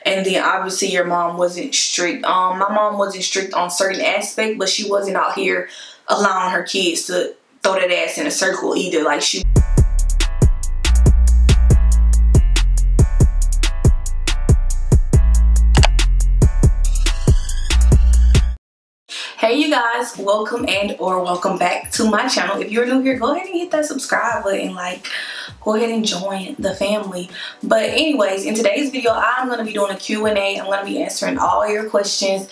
And then obviously your mom wasn't strict. My mom wasn't strict on certain aspects, but she wasn't out here allowing her kids to throw that ass in a circle either. Like she. Hey you guys, welcome or welcome back to my channel. If you're new here, go ahead and hit that subscribe button, like go ahead and join the family. But anyways, in today's video I'm going to be doing a Q&A. I'm going to be answering all your questions.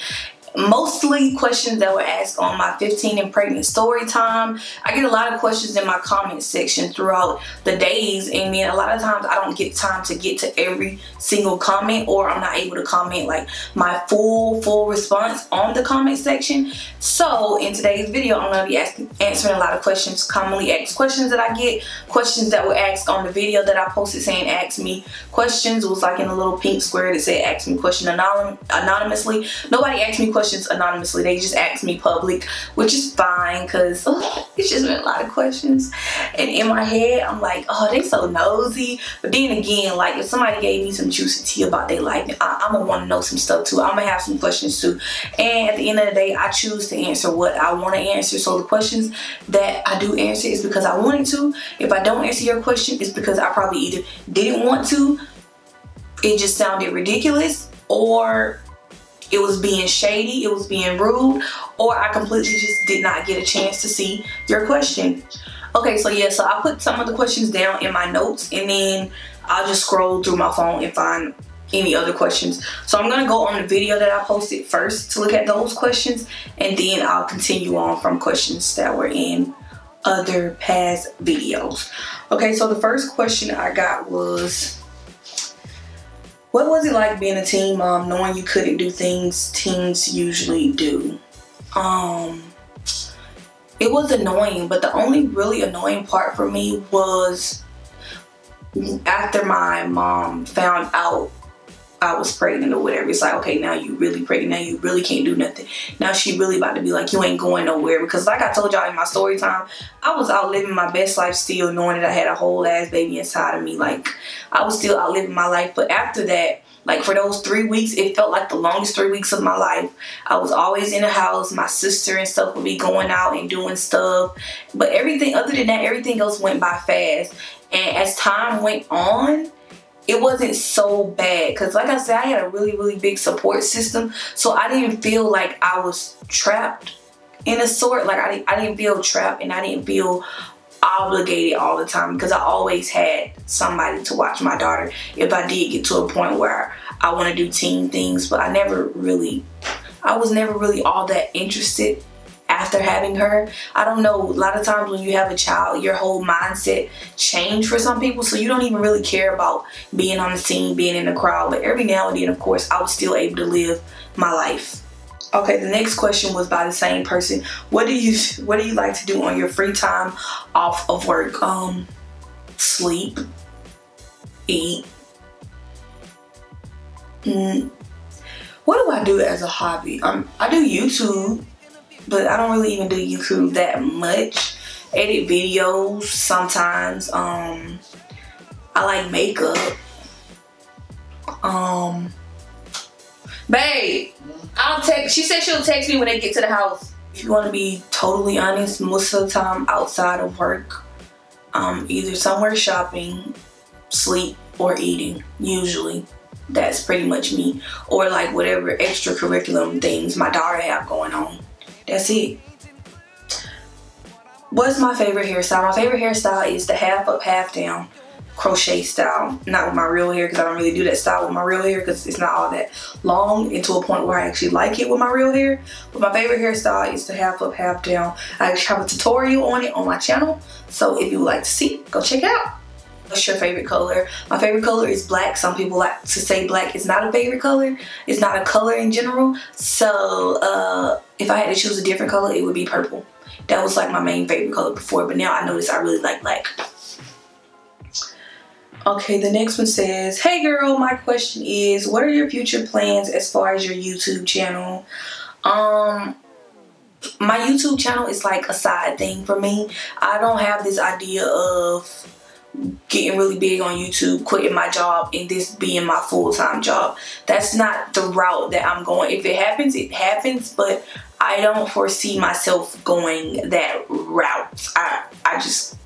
Mostly questions that were asked on my 15 and pregnant story time. I get a lot of questions in my comment section throughout the days, and then a lot of times I don't get time to get to every single comment, or I'm not able to comment like my full response on the comment section. So in today's video I'm going to be answering a lot of questions, commonly asked questions that I get, questions that were asked on the video that I posted saying ask me questions. It was like in a little pink square that said ask me question anonymously. Nobody asked me questions anonymously, they just asked me public, which is fine because it's just been a lot of questions, and in my head I'm like, oh, they so nosy. But then again, like if somebody gave me some juicy tea about their life, I'm gonna want to know some stuff too. I'm gonna have some questions too, and at the end of the day I choose to answer what I want to answer. So the questions that I do answer is because I wanted to. If I don't answer your question, it's because I probably either didn't want to, it just sounded ridiculous, or it was being shady, it was being rude, or I completely just did not get a chance to see your question. Okay, so yeah, so I put some of the questions down in my notes, and then I'll just scroll through my phone and find any other questions. So I'm gonna go on the video that I posted first to look at those questions, and then I'll continue on from questions that were in other past videos. Okay, so the first question I got was, what was it like being a teen mom, knowing you couldn't do things teens usually do? It was annoying, but the only really annoying part for me was after my mom found out I was pregnant or whatever. It's like, okay, now you really pregnant, now you really can't do nothing. Now she really about to be like, you ain't going nowhere. Because like I told y'all in my story time, I was out living my best life still, knowing that I had a whole ass baby inside of me. Like I was still out living my life. But after that, like for those 3 weeks, it felt like the longest 3 weeks of my life. I was always in the house. My sister and stuff would be going out and doing stuff. But everything other than that, everything else went by fast. And as time went on, it wasn't so bad, because like I said, I had a really big support system, so I didn't feel like I was trapped in a sort. Like I didn't feel trapped, and I didn't feel obligated all the time, because I always had somebody to watch my daughter if I did get to a point where I want to do teen things. But I was never really all that interested after having her. I don't know, a lot of times when you have a child, your whole mindset change for some people, so you don't even really care about being on the scene, being in the crowd. But every now and then, of course, I was still able to live my life. Okay, the next question was by the same person. What do you like to do on your free time off of work? Sleep, eat. What do I do as a hobby? I do YouTube, but I don't really even do YouTube that much. Edit videos sometimes. I like makeup. Babe, she said she'll text me when they get to the house. If you want to be totally honest, most of the time outside of work, either somewhere shopping, sleep, or eating. Usually that's pretty much me, or like whatever extracurricular things my daughter have going on. That's it. What's my favorite hairstyle? My favorite hairstyle is the half up, half down crochet style. Not with my real hair, because I don't really do that style with my real hair, because it's not all that long, and to a point where I actually like it with my real hair. But my favorite hairstyle is the half up, half down. I actually have a tutorial on it on my channel, so if you would like to see, go check it out. What's your favorite color? My favorite color is black. Some people like to say black is not a favorite color. It's not a color in general. So if I had to choose a different color, it would be purple. That was like my main favorite color before, but now I notice I really like black. Okay, the next one says, hey girl, my question is, what are your future plans as far as your YouTube channel? My YouTube channel is like a side thing for me. I don't have this idea of getting really big on YouTube, quitting my job, and this being my full-time job. That's not the route that I'm going. If it happens, it happens, but I don't foresee myself going that route. I just,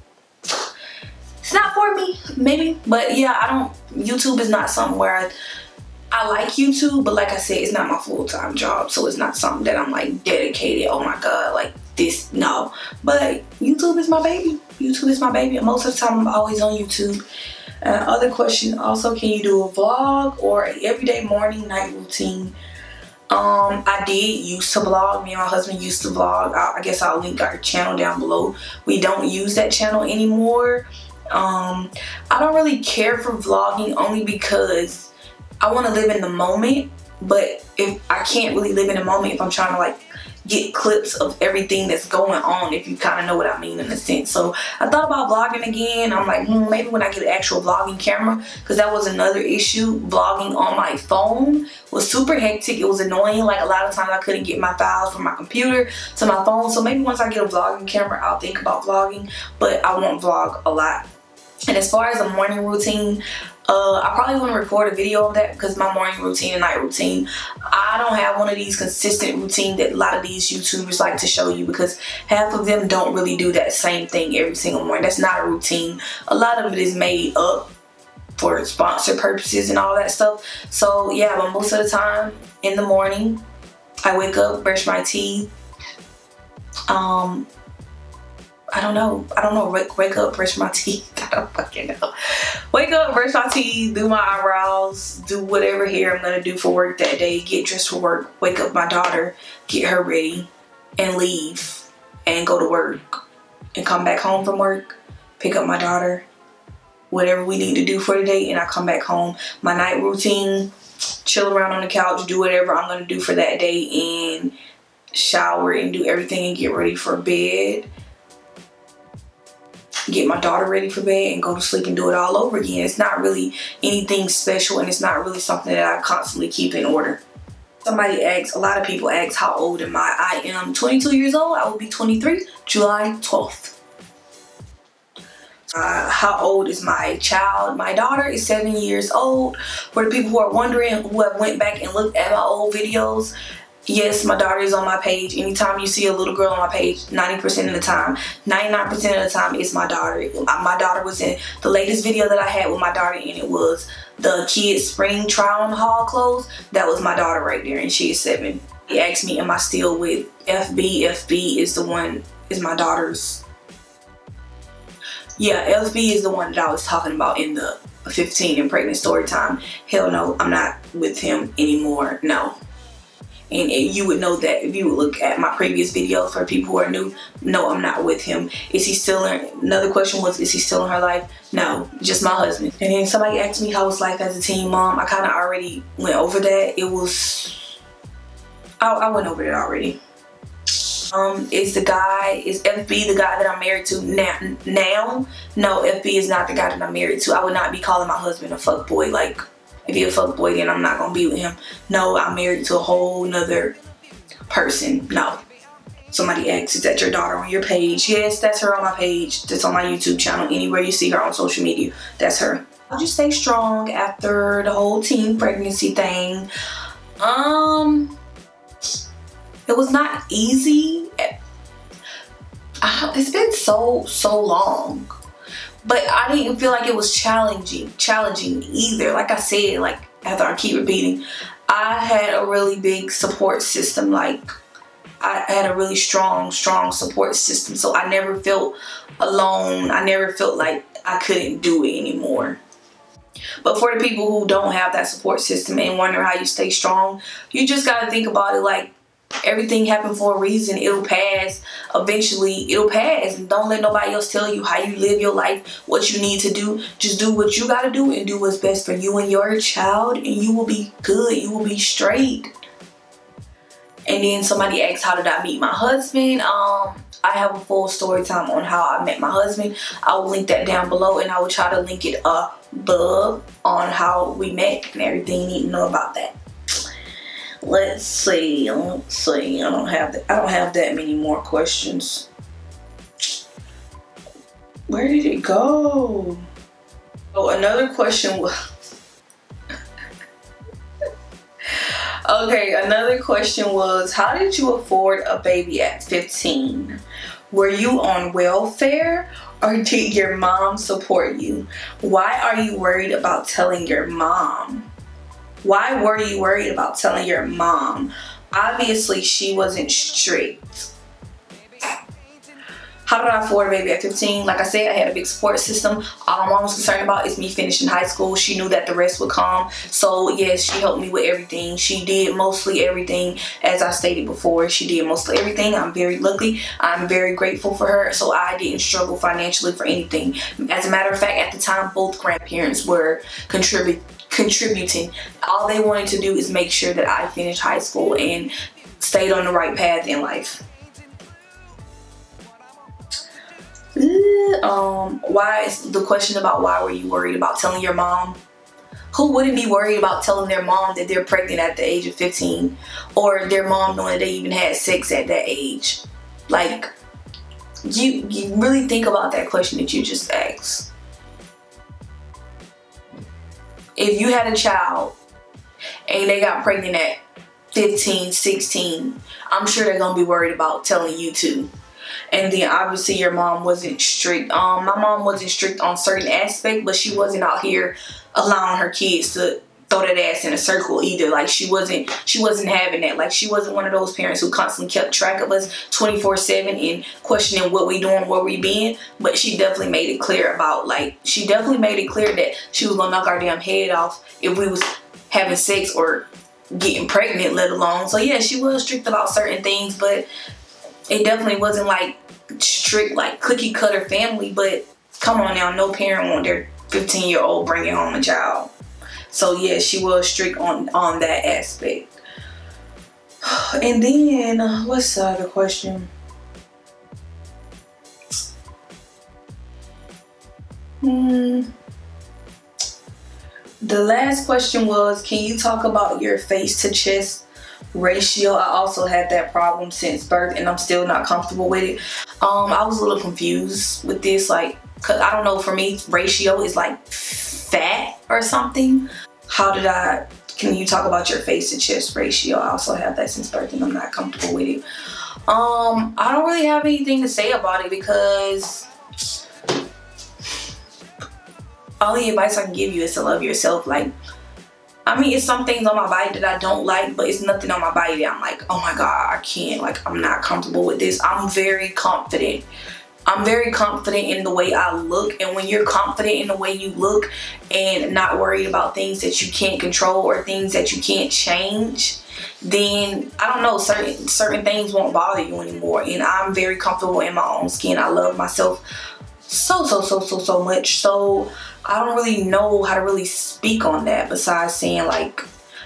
it's not for me, maybe. But yeah, YouTube is not something where I like YouTube, but like I said, it's not my full-time job, so it's not something that I'm like dedicated, oh my god, like this, no. But YouTube is my baby. YouTube is my baby, and most of the time I'm always on YouTube. Other question also, can you do a vlog or an everyday morning night routine? I did used to vlog. Me and my husband used to vlog. I guess I'll link our channel down below. We don't use that channel anymore. I don't really care for vlogging, only because I want to live in the moment, but if I can't really live in the moment if I'm trying to like get clips of everything that's going on, if you kind of know what I mean in a sense. So I thought about vlogging again. I'm like, maybe when I get an actual vlogging camera, because that was another issue. Vlogging on my phone was super hectic. It was annoying. Like a lot of times I couldn't get my files from my computer to my phone. So maybe once I get a vlogging camera, I'll think about vlogging, but I won't vlog a lot. And as far as a morning routine, I probably want to record a video of that, because my morning routine and night routine, I don't have one of these consistent routine that a lot of these YouTubers like to show you, because half of them don't really do that same thing every single morning. That's not a routine. A lot of it is made up for sponsor purposes and all that stuff. So yeah, but most of the time in the morning, I wake up, brush my teeth, I don't know, wake up, brush my teeth, I don't fucking know. Wake up, brush my teeth, do my eyebrows, do whatever hair I'm gonna do for work that day, get dressed for work, wake up my daughter, get her ready, and leave, and go to work, and come back home from work, pick up my daughter, whatever we need to do for the day, and I come back home. My night routine, chill around on the couch, do whatever I'm gonna do for that day, and shower and do everything and get ready for bed. Get my daughter ready for bed and go to sleep and do it all over again. It's not really anything special, and it's not really something that I constantly keep in order. Somebody asks, a lot of people ask, how old am I? I am 22 years old. I will be 23 July 12th. How old is my child? My daughter is 7 years old. For the people who are wondering, who have went back and looked at my old videos, yes, my daughter is on my page. Anytime you see a little girl on my page, 90% of the time, 99% of the time, it's my daughter. My daughter was in the latest video that I had with my daughter, and it was the kids' spring try-on haul clothes. That was my daughter right there, and she is 7. He asked me, am I still with FB? FB is the one, is my daughter's. Yeah, FB is the one that I was talking about in the 15 and pregnant story time. Hell no, I'm not with him anymore, no. And you would know that if you would look at my previous videos. For people who are new, no, I'm not with him. Is he still in, another question was, is he still in her life? No, just my husband. And then somebody asked me how was life as a teen mom. I kind of already went over that. It was, I went over that already. Is FB the guy that I'm married to now? No, FB is not the guy that I'm married to. I would not be calling my husband a fuckboy. Like, if he a fuckboy, then I'm not gonna be with him. No, I'm married to a whole nother person. No. Somebody asks, is that your daughter on your page? Yes, that's her on my page. That's on my YouTube channel. Anywhere you see her on social media, that's her. I'll just stay strong after the whole teen pregnancy thing. It was not easy. It's been so long. But I didn't feel like it was challenging either. Like I said, like after I keep repeating, I had a really big support system. Like I had a really strong support system. So I never felt alone. I never felt like I couldn't do it anymore. But for the people who don't have that support system and wonder how you stay strong, you just gotta think about it like everything happened for a reason. It'll pass. Eventually, it'll pass. And don't let nobody else tell you how you live your life, what you need to do. Just do what you gotta do and do what's best for you and your child, and you will be good. You will be straight. And then somebody asked, how did I meet my husband? I have a full story time on how I met my husband. I will link that down below, and I will try to link it above on how we met and everything you need to know about that. Let's see. I don't have that many more questions. Where did it go? So another question was okay, another question was, how did you afford a baby at 15? Were you on welfare or did your mom support you? Why are you worried about telling your mom? Why were you worried about telling your mom? Obviously, she wasn't strict. How did I afford a baby at 15? Like I said, I had a big support system. All my mom was concerned about is me finishing high school. She knew that the rest would come. So yes, she helped me with everything. She did mostly everything. As I stated before, she did mostly everything. I'm very lucky. I'm very grateful for her. So I didn't struggle financially for anything. As a matter of fact, at the time, both grandparents were contributing. All they wanted to do is make sure that I finished high school and stayed on the right path in life. Why is the question about why were you worried about telling your mom? Who wouldn't be worried about telling their mom that they're pregnant at the age of 15, or their mom knowing that they even had sex at that age? Like, you really think about that question that you just asked. If you had a child and they got pregnant at 15, 16, I'm sure they're gonna be worried about telling you too. And then obviously your mom wasn't strict. My mom wasn't strict on certain aspects, but she wasn't out here allowing her kids to throw that ass in a circle either. Like she wasn't having that. Like she wasn't one of those parents who constantly kept track of us 24/7 and questioning what we doing, where we been. But she definitely made it clear about, like, she definitely made it clear that she was gonna knock our damn head off if we was having sex or getting pregnant, let alone. So yeah, she was strict about certain things, but it definitely wasn't like strict, like cookie cutter family. But come on now, no parent want their 15-year-old bringing home a child. So yeah, she was strict on that aspect. And then what's the other question? The last question was, can you talk about your face to chest ratio? I also had that problem since birth and I'm still not comfortable with it. I was a little confused with this, like, cause I don't know, for me ratio is like fat or something. Can you talk about your face to chest ratio? I also have that since birth and I'm not comfortable with it. I don't really have anything to say about it because only advice I can give you is to love yourself. Like, I mean, it's some things on my body that I don't like, but it's nothing on my body that I'm like, oh my God, I can't, like, I'm not comfortable with this. I'm very confident. I'm very confident in the way I look. And when you're confident in the way you look and not worried about things that you can't control or things that you can't change, then I don't know, certain things won't bother you anymore. And I'm very comfortable in my own skin. I love myself so much. So I don't really know how to really speak on that besides saying, like,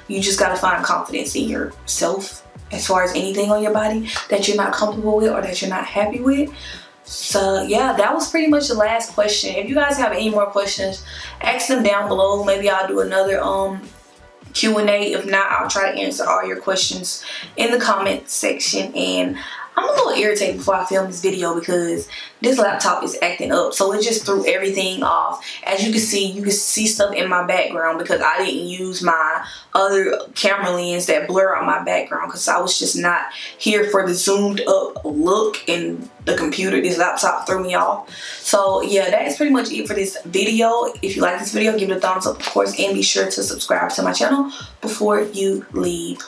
you just gotta find confidence in yourself as far as anything on your body that you're not comfortable with or that you're not happy with. So yeah, that was pretty much the last question. If you guys have any more questions, ask them down below. Maybe I'll do another Q&A. If not, I'll try to answer all your questions in the comment section. And I'm a little irritated before I film this video because this laptop is acting up. So it just threw everything off. As you can see stuff in my background because I didn't use my other camera lens that blur out my background because I was just not here for the zoomed up look, and the computer, this laptop threw me off. So yeah, that is pretty much it for this video. If you like this video, give it a thumbs up, of course, and be sure to subscribe to my channel before you leave.